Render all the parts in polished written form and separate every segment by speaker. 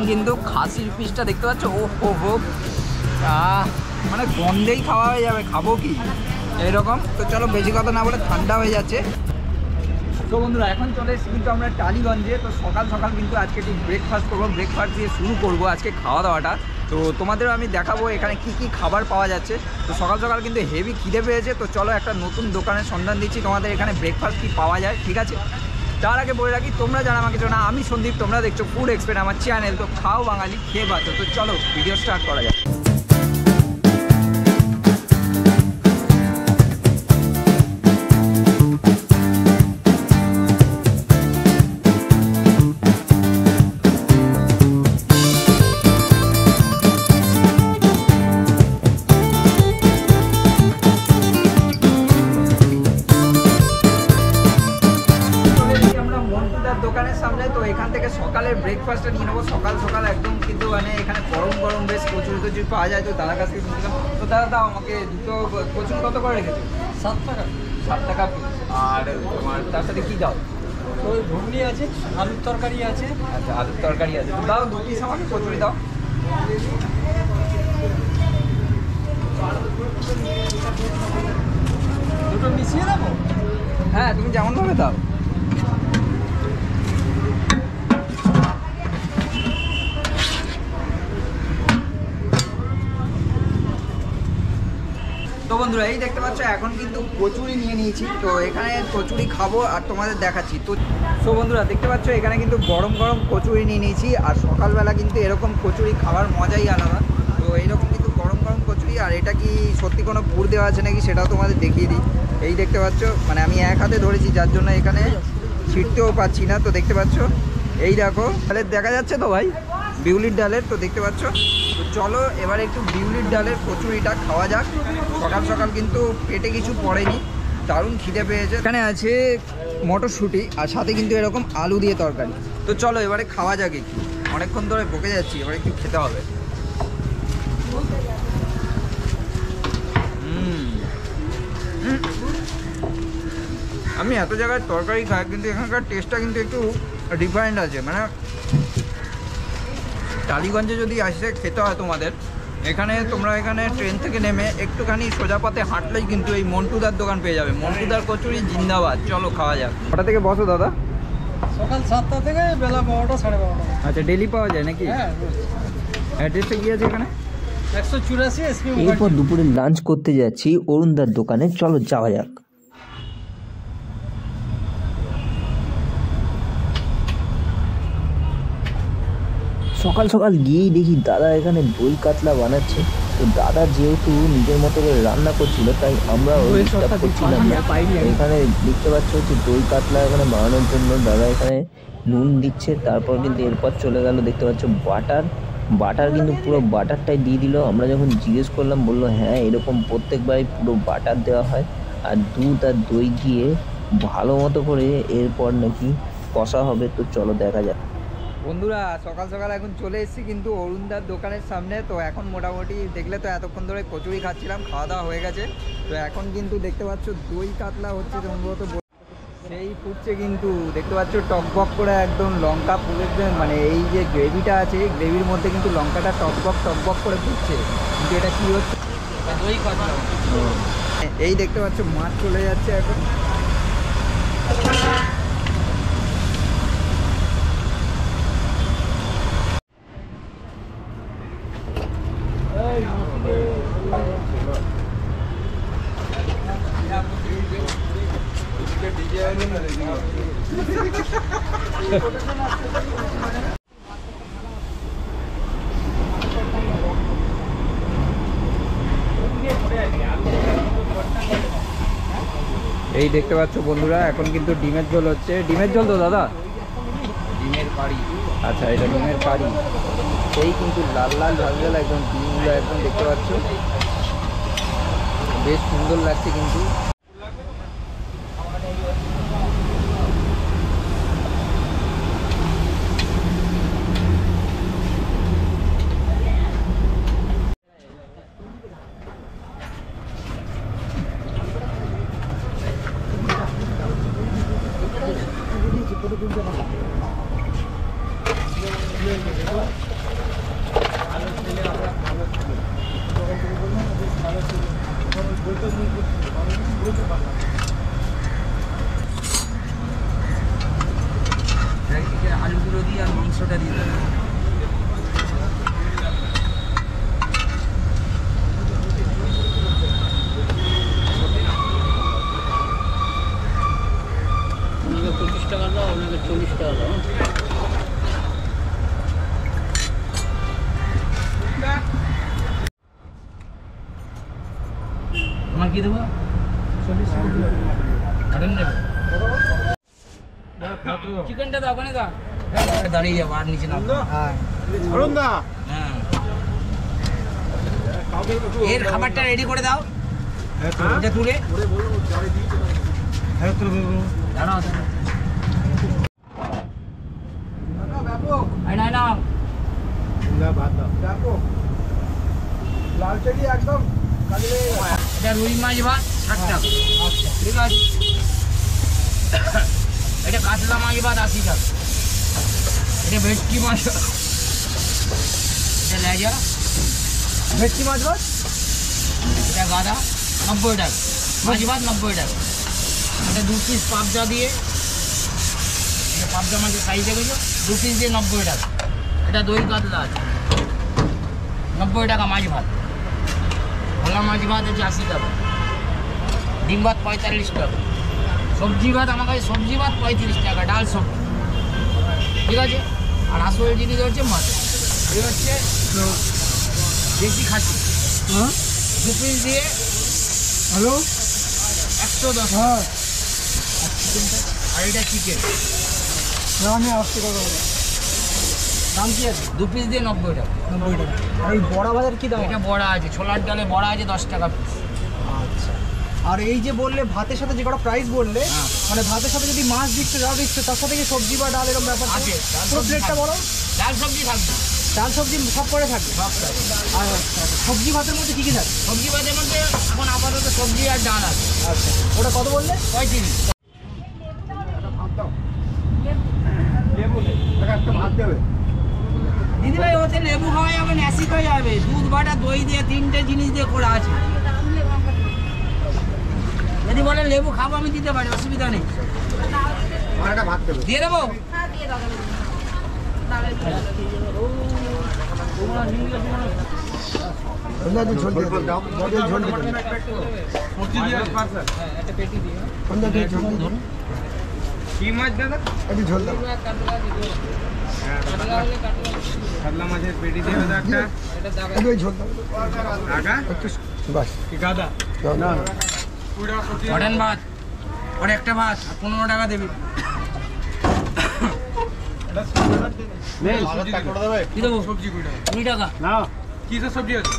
Speaker 1: একদম কিন্তু খাসির পিসটা দেখতে পাচ্ছ, ও হো হো, মানে গন্ধেই খাওয়া হয়ে যাবে, খাবো কি এইরকম। তো চলো বেশি কথা না বলে, ঠান্ডা হয়ে যাচ্ছে। তো বন্ধুরা এখন চলে এসেছি কিন্তু আমরা টালিগঞ্জে। তো সকাল সকাল কিন্তু আজকে একটু ব্রেকফাস্ট করবো, ব্রেকফাস্ট দিয়ে শুরু করবো আজকে খাওয়া দাওয়াটা। তো তোমাদেরও আমি দেখাবো এখানে কি কি খাবার পাওয়া যাচ্ছে। তো সকাল সকাল কিন্তু হেভি খিদে পেয়েছে। তো চলো একটা নতুন দোকানের সন্ধান দিচ্ছি তোমাদের, এখানে ব্রেকফাস্ট কি পাওয়া যায়, ঠিক আছে। তার আগে বলে রাখি, তোমরা যারা আমাকে জানো, আমি সন্দীপ, তোমরা দেখছো ফুড এক্সপার্ট আমার চ্যানেল। তো খাও বাঙালি, খেয়ে বাঁচো। তো চলো ভিডিও স্টার্ট করা যায়। দোকানের সামনে। তো এখান থেকে সকালের ব্রেকফাস্টটা নিয়ে নেবো সকাল সকাল একদম, কিন্তু মানে এখানে গরম গরম বেশ কচুরি টচুরি পাওয়া যায়। তো দাদার কাছ থেকে শুনছিলাম। তো দাদা দাও আমাকে দুটো কচুরি কত করে রেখেছো?
Speaker 2: 7 টাকা।
Speaker 1: 7 টাকা পিস। আর তোমার তার সাথে কী দাও?
Speaker 2: ওই ঘুগনি আছে, আলুর তরকারি আছে।
Speaker 1: আচ্ছা, আলুর তরকারি আছে। তো দাও 2 পিস আমাকে কচুরি দাও।
Speaker 2: দুটো মিশিয়ে দেবো?
Speaker 1: হ্যাঁ, তুমি যেমনভাবে দাও। তো বন্ধুরা এই দেখতে পাচ্ছ এখন কিন্তু কচুরি নিয়ে নিয়েছি। তো এখানে কচুরি খাবো আর তোমাদের দেখাচ্ছি। তো বন্ধুরা দেখতে পাচ্ছ এখানে কিন্তু গরম গরম কচুরি নিয়ে নিয়েছি। আর সকালবেলা কিন্তু এরকম কচুরি খাওয়ার মজাই আলাদা। তো এইরকম কিন্তু গরম গরম কচুরি। আর এটা কি সত্যি কোনো পুর দেওয়া আছে নাকি সেটাও তোমাদের দেখিয়ে দিই। এই দেখতে পাচ্ছ, মানে আমি এক হাতে ধরেছি যার জন্য এখানে ছিটতেও পাচ্ছি না। তো দেখতে পাচ্ছ, এই দেখো ডালের দেখা যাচ্ছে তো ভাই, বিউলির ডালের। তো দেখতে পাচ্ছ। তো চলো এবার একটু বিউলির ডালের কচুরিটা খাওয়া যাক। সকাল সকাল কিন্তু পেটে কিছু পড়েনি, দারুণ খিদে পেয়েছে। এখানে আছে মটরশুঁটি আর সাথে কিন্তু এরকম আলু দিয়ে তরকারি। তো চলো এবারে খাওয়া যাক একটু, অনেকক্ষণ ধরে বকে যাচ্ছি, এবারে একটু খেতে হবে। আমি এত জায়গায় তরকারি খাই, কিন্তু এখানকার টেস্টটা কিন্তু একটু ডিফারেন্ট আছে। মানে টালিগঞ্জে যদি আসে খেতে হয় তোমাদের, এখানে তোমরা এখানে ট্রেন থেকে নেমে একটুখানি সোজা পথে হাঁটলেই কিন্তু এই মন্টুদার দোকান পেয়ে যাবে। মন্টুদার কচুরি জিন্দাবাদ। চলো খাওয়া যাক। কটা থেকে বসো দাদা?
Speaker 2: সকাল 7টা থেকে বেলা 12টা 12:30।
Speaker 1: আচ্ছা, ডেলি পাওয়া যায় নাকি?
Speaker 2: হ্যাঁ।
Speaker 1: অ্যাড্রেসটা কি আছে এখানে?
Speaker 2: 184 এসপি।
Speaker 3: এরপর দুপুরে লাঞ্চ করতে যাচ্ছি অরুণদার দোকানে, চলো যাওয়া যাক। সকাল সকাল গিয়েই দেখি দাদা এখানে দই কাতলা বানাচ্ছে। তো দাদা যেহেতু নিজের মতো করে রান্না করছিল, তাই আমরা ডিস্টার্ব করছিলাম না। এখানে দেখতে পাচ্ছ হচ্ছে দই কাতলা এখানে বানানোর জন্য দাদা এখানে নুন দিচ্ছে। তারপর কিন্তু এরপর চলে গেল দেখতে পাচ্ছ বাটার কিন্তু পুরো বাটারটাই দিয়ে দিল। আমরা যখন জিজ্ঞেস করলাম বললো হ্যাঁ এরকম প্রত্যেকবারই পুরো বাটার দেওয়া হয় আর দুধ আর দই দিয়ে ভালো মতো করে এরপর নাকি কষা হবে। তো চলো দেখা যাক।
Speaker 1: বন্ধুরা সকাল সকাল এখন চলে এসেছি কিন্তু অরুণদার দোকানের সামনে। তো এখন মোটামুটি দেখলে তো এতক্ষণ ধরে কচুরি খাচ্ছিলাম, খাওয়া দাওয়া হয়ে গেছে। তো এখন কিন্তু দেখতে পাচ্ছ দই কাতলা হচ্ছে সম্ভবত, সেই ফুটছে কিন্তু দেখতে পাচ্ছ টকবক করে একদম লঙ্কা পুড়ে, মানে এই যে গ্রেভিটা আছে গ্রেভির মধ্যে কিন্তু লঙ্কাটা টকবক করে ফুটছে। কিন্তু এটা কি হচ্ছে? দই কাতলা। এই দেখতে পাচ্ছ মাছ চলে যাচ্ছে এখন। এই দেখতে পাচ্ছ বন্ধুরা এখন কিন্তু ডিমের ঝোল হচ্ছে। ডিমের ঝোল তো দাদা? ডিমের কারি। আচ্ছা, এটা ডিমের কারি। সেই কিন্তু লাল লাল ঝাল ঝাল একদম ডিমগুলো একদম দেখতে পাচ্ছ, বেশ সুন্দর লাগছে কিন্তু।
Speaker 4: কি দেবো? মাটন দেবে? চিকেনটা দাও, ওখানে দাও। দাঁড়িয়ে যাবো আর নিচে নামবো। হ্যাঁ। এর খাবারটা রেডি করে দাও। এটা তুলে দাঁড়াও, নাও
Speaker 1: লালচেরি একদম
Speaker 4: এটা রুই মাছ ভাত 60 টাকা। ঠিক আছে, এটা কাতলা মাছ ভাত 80 টাকা। এটা ভেটকি মাছ, এটা লেজা
Speaker 1: ভেটকি মাছ ভাত
Speaker 4: এটা গাদা 90 টাকা। মাছ ভাত 90 টাকা। এটা 2 পিস পাবজা দিয়ে, এটা পাবজা মাছের সাইজ দেখেছো, 2 পিস দিয়ে 90 টাকা। এটা দই কাতলা আছে 90 টাকা মাছ ভাত। ভোলা মাছ ভাত আছে 80 টাকা। ডিম ভাত 45 টাকা। সবজি ভাত আমার কাছে সবজি ভাত 35 টাকা, ডাল সবজি। ঠিক আছে, আর আসল জিনিস হচ্ছে মাছ। এই হচ্ছে দেশি খাসি, 2 পিস দিয়ে
Speaker 2: হ্যালো
Speaker 4: 110
Speaker 2: হ্যাঁ
Speaker 4: আর এটা চিকেন
Speaker 2: আমি আসছি কথা বলো দাম কি আছে
Speaker 4: 2 পিস দিয়ে 90 টাকা।
Speaker 2: 90 টাকা আর এই বড়া বাজার কি দাম
Speaker 4: এটা বড়া আছে, ছোলার ডালে বড়া আছে 10 টাকা পিস।
Speaker 2: আচ্ছা আর এই যে বললে ভাতের সাথে যে কটা প্রাইস বললে
Speaker 4: হ্যাঁ।
Speaker 2: মানে ভাতের সাথে যদি মাছ দিচ্ছে যা দিচ্ছে তার সাথে কি সবজি বা ডাল এরকম ব্যাপার
Speaker 4: আছে, ডাল
Speaker 2: পুরো
Speaker 4: সবজি
Speaker 2: প্লেটটা
Speaker 4: থাকবে।
Speaker 2: বলো
Speaker 4: ডাল সবজি থাকবে
Speaker 2: ডাল সবজি সব করে থাকবে
Speaker 4: সব থাকবে।
Speaker 2: আর সবজি ভাতের মধ্যে কি কি থাকে
Speaker 4: সবজি ভাতের মধ্যে এখন আপাতত সবজি আর ডাল আছে
Speaker 2: আচ্ছা ওটা কত বললে
Speaker 4: 35। দিদি ভাই ওতে লেবু খাওয়া যাবে না, অ্যাসিড হয়ে যাবে। দুধ বাটা দই দিয়ে 3টে জিনিস দিয়ে করা আছে। যদি বলে লেবু খাবো আমি দিতে পারি, অসুবিধা নেই। দিয়ে দেবো
Speaker 1: কি মাছ দাদা? একটু ঝোল দাও। কাতলা মাছের পেটি দিয়ে দাও একটা। একটু ঝোল দাও। আগা? একটু বাস। কি গাদা? না।
Speaker 4: মটন ভাত আর একটা ভাত 15 টাকা দেবে। কি দেবো?
Speaker 1: সবজি কুড়ি
Speaker 4: 20 টাকা।
Speaker 1: না কি সবজি আছে?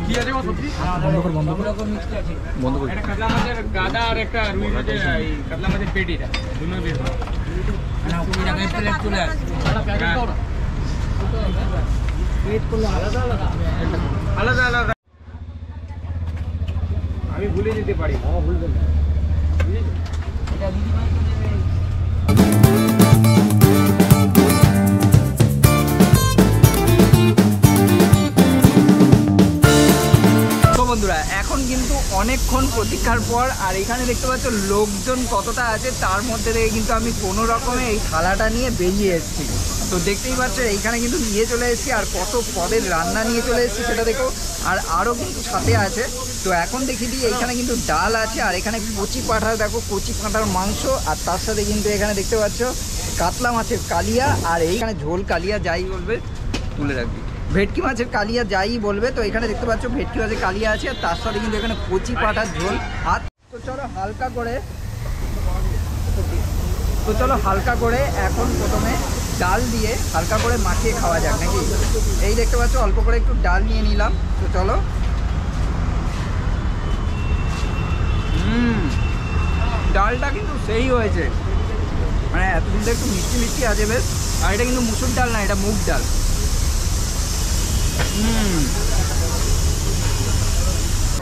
Speaker 1: কি আছে সবজি?
Speaker 4: বন্ধ করে মিষ্টি আছে।
Speaker 1: একটা কাতলা মাছের গাদা আর একটা রুই মাছের এই কাতলা মাছের পেটিটা দুটো বের করো।
Speaker 4: না 20 টাকায় প্লেট চলে আসে।
Speaker 2: প্লেট করলে আলাদা আলাদা
Speaker 1: আলাদা আলাদা আমি ভুলে যেতে পারি। ভুলবেন না।
Speaker 4: এটা দিদি ভাই তো দেবে।
Speaker 1: বন্ধুরা এখন কিন্তু অনেকক্ষণ প্রতীক্ষার পর আর এখানে দেখতে পাচ্ছ লোকজন কতটা আছে, তার মধ্যে থেকে কিন্তু আমি কোনো রকমে এই থালাটা নিয়ে বেরিয়ে এসেছি। তো দেখতেই পাচ্ছ এইখানে কিন্তু নিয়ে চলে এসেছি আর কত পদের রান্না নিয়ে চলে এসেছি সেটা দেখো। আর আরও কিন্তু সাথে আছে। তো এখন দেখি দিই এইখানে কিন্তু ডাল আছে আর এখানে কচি পাঁঠার দেখো, কচি পাঁঠার মাংস আর তার সাথে কিন্তু এখানে দেখতে পাচ্ছ কাতলা মাছের কালিয়া আর এইখানে ঝোল কালিয়া যাই বলবে তুলে রাখবি, ভেটকি মাছের কালিয়া যাই বলবে। তো এখানে দেখতে পাচ্ছ ভেটকি মাছের কালিয়া আছে আর তার সাথে কিন্তু এখানে কচি পাঁঠার ঝোল। আর তো চলো হালকা করে এখন প্রথমে ডাল দিয়ে হালকা করে মাখিয়ে খাওয়া যাক নাকি। এই দেখতে পাচ্ছ অল্প করে একটু ডাল নিয়ে নিলাম। তো চলো। ডালটা কিন্তু সেই হয়েছে, মানে এতদিন তো একটু মিষ্টি মিষ্টি আছে বেশ। আর এটা কিন্তু মুসুর ডাল না, এটা মুগ ডাল।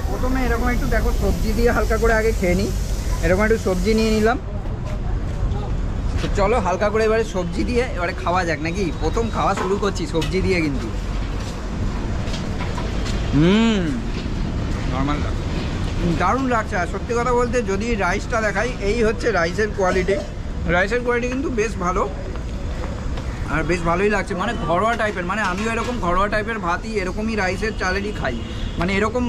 Speaker 1: প্রথমে এরকম একটু দেখো সবজি দিয়ে হালকা করে আগে খেয়ে নিই। এরকম একটু সবজি নিয়ে নিলাম। তো চলো হালকা করে এবারে সবজি দিয়ে এবারে খাওয়া যাক নাকি। প্রথম খাওয়া শুরু করছি সবজি দিয়ে কিন্তু। নর্মাল দারুণ লাগছে। আর সত্যি কথা বলতে যদি রাইসটা দেখাই, এই হচ্ছে রাইসের কোয়ালিটি। রাইসের কোয়ালিটি কিন্তু বেশ ভালো আর বেশ ভালোই লাগছে, মানে ঘরোয়া টাইপের। মানে আমিও এরকম ঘরোয়া টাইপের ভাতই এরকমই রাইসের চালেরই খাই, মানে এরকম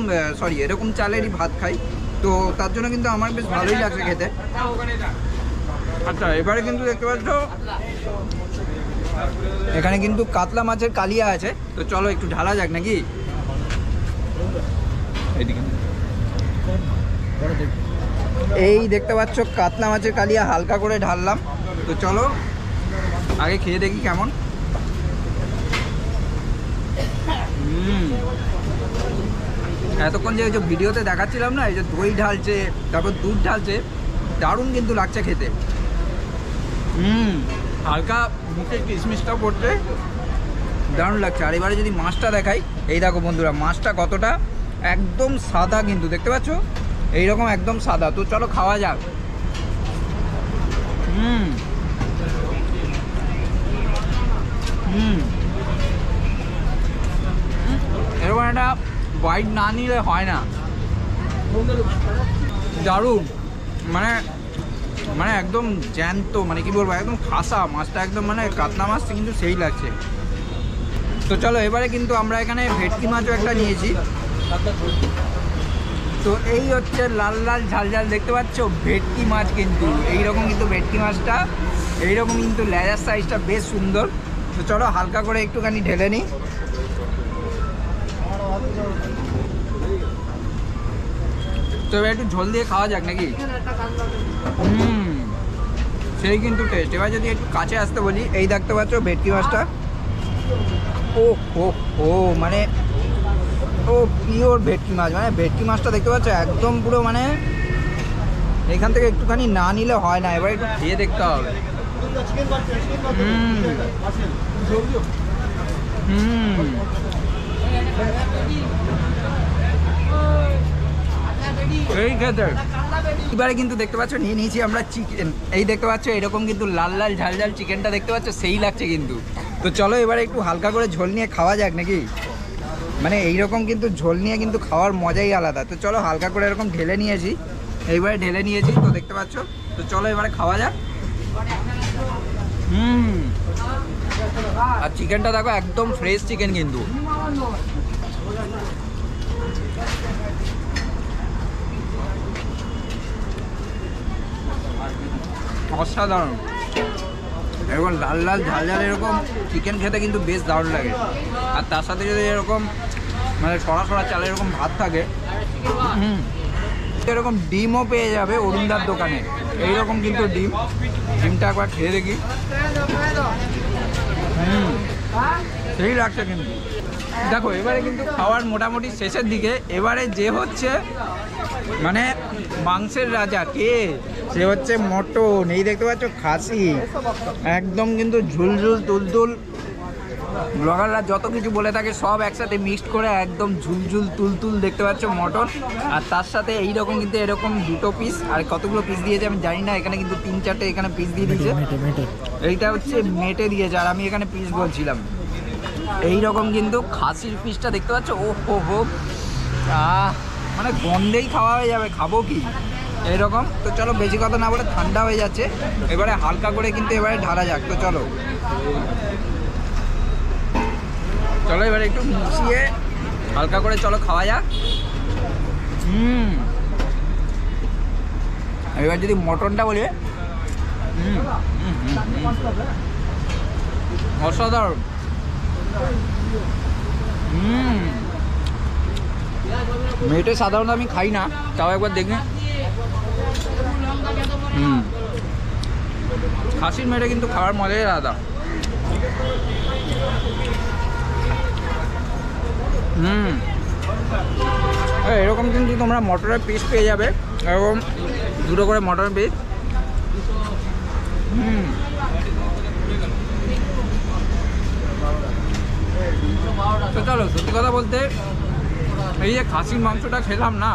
Speaker 1: চালেরই ভাত খাই। তো তার জন্য কিন্তু আমার বেশ ভালোই লাগছে খেতে। আচ্ছা এবারে কিন্তু দেখতে পাচ্ছ এখানে কিন্তু কাতলা মাছের কালিয়া আছে, তো চলো একটু ঢালা যাক নাকি। এই দেখতে পাচ্ছ কাতলা মাছের কালিয়া হালকা করে ঢাললাম, তো চলো আগে খেয়ে দেখি কেমন। এতক্ষণ যে ওই যে ভিডিওতে দেখাচ্ছিলাম না, এই যে দই ঢালছে তারপর দুধ ঢালছে, দারুণ কিন্তু লাগছে খেতে। হালকা মুখে কিশমিশটা পড়ছে, দারুণ লাগছে। আর এবারে যদি মাছটা দেখাই, এই দেখো বন্ধুরা মাছটা কতটা একদম সাদা, কিন্তু দেখতে পাচ্ছ এইরকম একদম সাদা। তো চলো খাওয়া যাক। এরকম একটা বাইট না নিলে হয় না, দারুণ। মানে মানে একদম জ্যান্ত, মানে কি বলবো, একদম খাসা মাছটা, একদম মানে কাতলা মাছটা কিন্তু সেই লাগছে। তো চলো এবারে কিন্তু আমরা এখানে ভেটকি মাছও একটা নিয়েছি। তো এই হচ্ছে লাল লাল ঝাল ঝাল দেখতে পাচ্ছ ভেটকি মাছ, কিন্তু এইরকম কিন্তু ভেটকি মাছটা এইরকম কিন্তু লেজার সাইজটা বেশ সুন্দর। তো চলো হালকা করে একটুখানি ঢেলে নিই। তো এবার একটু ঝোল দিয়ে খাওয়া যাক নাকি। সেই কিন্তু টেস্ট। এবার যদি একটু কাছে আসতে বলি, এই দেখতে পাচ্ছ ভেটকি মাছটা, ও ও ও মানে ও পিওর ভেটকি মাছ। মানে ভেটকি মাছটা দেখতে পাচ্ছ একদম পুরো, মানে এখান থেকে একটুখানি না নিলে হয় না। এবার একটু খেয়ে দেখতে হবে। এই খেতে এবারে কিন্তু দেখতে পাচ্ছ নিয়ে নিয়েছি আমরা চিকেন। এই দেখতে পাচ্ছ এরকম কিন্তু লাল লাল ঝাল ঝাল চিকেনটা দেখতে পাচ্ছ, সেই লাগছে কিন্তু। তো চলো এবারে একটু হালকা করে ঝোল নিয়ে খাওয়া যাক নাকি। মানে এইরকম কিন্তু ঝোল নিয়ে কিন্তু খাওয়ার মজাই আলাদা। তো চলো হালকা করে এরকম ঢেলে নিয়েছি, এইবারে ঢেলে নিয়েছি, তো দেখতে পাচ্ছ। তো চলো এবারে খাওয়া যাক। আর চিকেনটা দেখো একদম ফ্রেশ চিকেন কিন্তু। অসাধারণ। এরকম লাল লাল ঝাল ঝাল এরকম চিকেন খেতে কিন্তু বেশ দারুণ লাগে। আর তার সাথে যদি এরকম মানে সরা সরা চালে এরকম ভাত থাকে, এরকম ডিমও পেয়ে যাবে অরুণদার দোকানে। এইরকম কিন্তু ডিমটা একবার খেয়ে দেখি। সেই লাগছে কিন্তু। দেখো এবারে কিন্তু খাওয়ার মোটামুটি শেষের দিকে। এবারে যে হচ্ছে মানে মাংসের রাজা কে, সে হচ্ছে মটন। এই দেখতে পাচ্ছ খাসি, একদম কিন্তু ঝুলঝুল তুলতুল। ব্লগাররা যত কিছু বলে থাকে সব একসাথে মিক্সড করে একদম ঝুলঝুল তুলতুল দেখতে পাচ্ছ মটন। আর তার সাথে এইরকম কিন্তু এরকম দুটো পিস, আর কতগুলো পিস দিয়েছে আমি জানি না, এখানে কিন্তু 3-4টে এখানে পিস দিয়ে দিয়েছে। এইটা হচ্ছে মেটে দিয়েছে, আর আমি এখানে পিস বলছিলাম। এইরকম কিন্তু খাসির পিসটা দেখতে পাচ্ছ, ও হো হো, মানে গন্ধেই খাওয়া হয়ে যাবে, খাবো কি এইরকম। তো চলো বেশি কথা না বলে, ঠান্ডা হয়ে যাচ্ছে, এবারে হালকা করে কিন্তু এবারে ঢালা যাক। তো চলো চলো এবারে একটু মিশিয়ে হালকা করে চলো খাওয়া যাক। এবার যদি মটনটা বলি, অসাধারণ। মেটে সাধারণত আমি খাই না, তাও একবার দেখি। খাসির মেটে কিন্তু খাওয়ার মজাই আলাদা। এরকম কিন্তু তোমরা মটরের পিস পেয়ে যাবে, এরকম দুটো করে মটরের পিস। তো চলো সত্যি কথা বলতে, এই যে খাসির মাংসটা খেলাম না,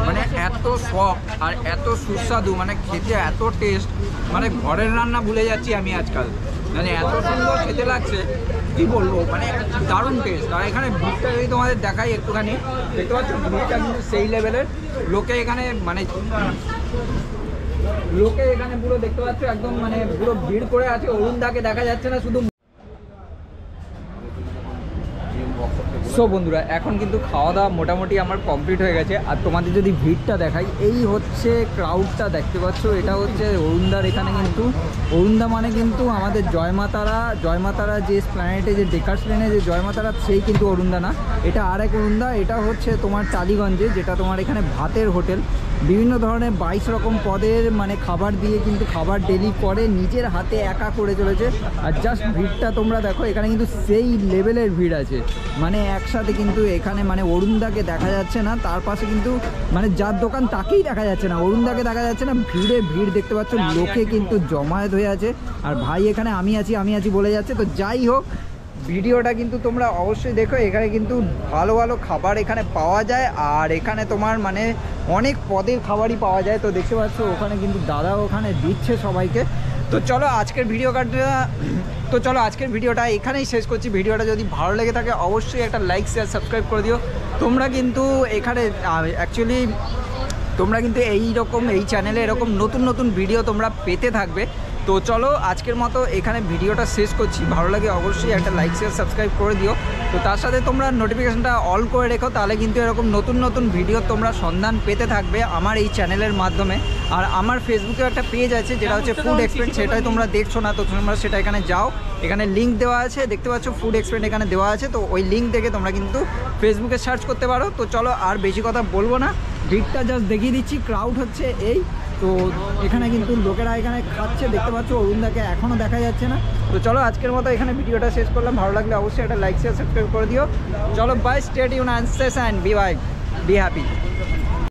Speaker 1: মানে এত শখ আর এত সুস্বাদু, মানে খেতে এত টেস্ট, মানে ঘরের রান্না ভুলে যাচ্ছি আমি আজকাল। মানে এত সুন্দর খেতে লাগছে, কি বলবো, মানে দারুণ টেস্ট। আর এখানে ভিড়টা যদি তোমাদের দেখাই একটুখানি, দেখতে পাচ্ছ ভিড়টা কিন্তু সেই লেভেলের। লোকে এখানে মানে পুরো দেখতে পাচ্ছ একদম মানে পুরো ভিড় করে আছে। অরুণদাকে দেখা যাচ্ছে না শুধু। সো বন্ধুরা এখন কিন্তু খাওয়া দাওয়া মোটামুটি আমার কমপ্লিট হয়ে গেছে। আর তোমাদের যদি ভিড়টা দেখাই, এই হচ্ছে ক্রাউডটা দেখতে পাচ্ছ, এটা হচ্ছে অরুণদার এখানে কিন্তু অরুণদা মানে কিন্তু আমাদের জয়মাতারা যে প্ল্যানেটে যে ডেকার্স লেনে যে জয়মাতারা সেই কিন্তু অরুণদা না, এটা আর এক অরুণদা। এটা হচ্ছে তোমার টালিগঞ্জে, যেটা তোমার এখানে ভাতের হোটেল, বিভিন্ন ধরনের 22 রকম পদের মানে খাবার দিয়ে কিন্তু খাবার ডেলি করে, নিজের হাতে একা করে চলেছে। আর জাস্ট ভিড়টা তোমরা দেখো, এখানে কিন্তু সেই লেভেলের ভিড় আছে, মানে একসাথে কিন্তু এখানে মানে অরুণদাকে দেখা যাচ্ছে না, তার পাশে কিন্তু মানে যার দোকান তাকেই দেখা যাচ্ছে না, অরুণদাকে দেখা যাচ্ছে না, ভিড়ে ভিড় দেখতে পাচ্ছ, লোকে কিন্তু জমায়েত হয়ে আছে। আর ভাই এখানে আমি আছি বলে যাচ্ছে। তো যাই হোক, ভিডিওটা কিন্তু তোমরা অবশ্যই দেখো, এখানে কিন্তু ভালো ভালো খাবার এখানে পাওয়া যায়, আর এখানে তোমার মানে অনেক পদের খাবারই পাওয়া যায়। তো দেখতে পাচ্ছ ওখানে কিন্তু দাদা ওখানে দিচ্ছে সবাইকে। তো চলো আজকের ভিডিওটা এখানেই শেষ করছি। ভিডিওটা যদি ভালো লেগে থাকে অবশ্যই একটা লাইক শেয়ার সাবস্ক্রাইব করে দিও। তোমরা কিন্তু এখানে অ্যাকচুয়ালি তোমরা কিন্তু এই চ্যানেলে এরকম নতুন ভিডিও তোমরা পেতে থাকবে। তো চলো আজকের মতো এখানে ভিডিওটা শেষ করছি। ভালো লাগে অবশ্যই একটা লাইক শেয়ার সাবস্ক্রাইব করে দিও। তো তার সাথে তোমরা নোটিফিকেশনটা অল করে রেখো, তাহলে কিন্তু এরকম নতুন ভিডিও তোমরা সন্ধান পেতে থাকবে আমার এই চ্যানেলের মাধ্যমে। আর আমার ফেসবুকে একটা পেজ আছে যেটা হচ্ছে ফুড এক্সপেন্ট, সেটাই তোমরা দেখছো না, তো তোমরা সেটা এখানে যাও, এখানে লিঙ্ক দেওয়া আছে, দেখতে পাচ্ছ ফুড এক্সপেন্ট এখানে দেওয়া আছে। তো ওই লিঙ্ক দেখে তোমরা কিন্তু ফেসবুকে সার্চ করতে পারো। তো চলো আর বেশি কথা বলবো না, ভিড়টা জাস্ট দেখিয়ে দিচ্ছি, ক্রাউড হচ্ছে এই। তো এখানে কিন্তু লোকেরা এখানে খাচ্ছে, দেখতে পাচ্ছ অরুণদাকে এখনও দেখা যাচ্ছে না। তো চলো আজকের মতো এখানে ভিডিওটা শেষ করলাম। ভালো লাগলে অবশ্যই একটা লাইক শেয়ার সাবস্ক্রাইব করে দিও। চলো bye, stay tune and be happy.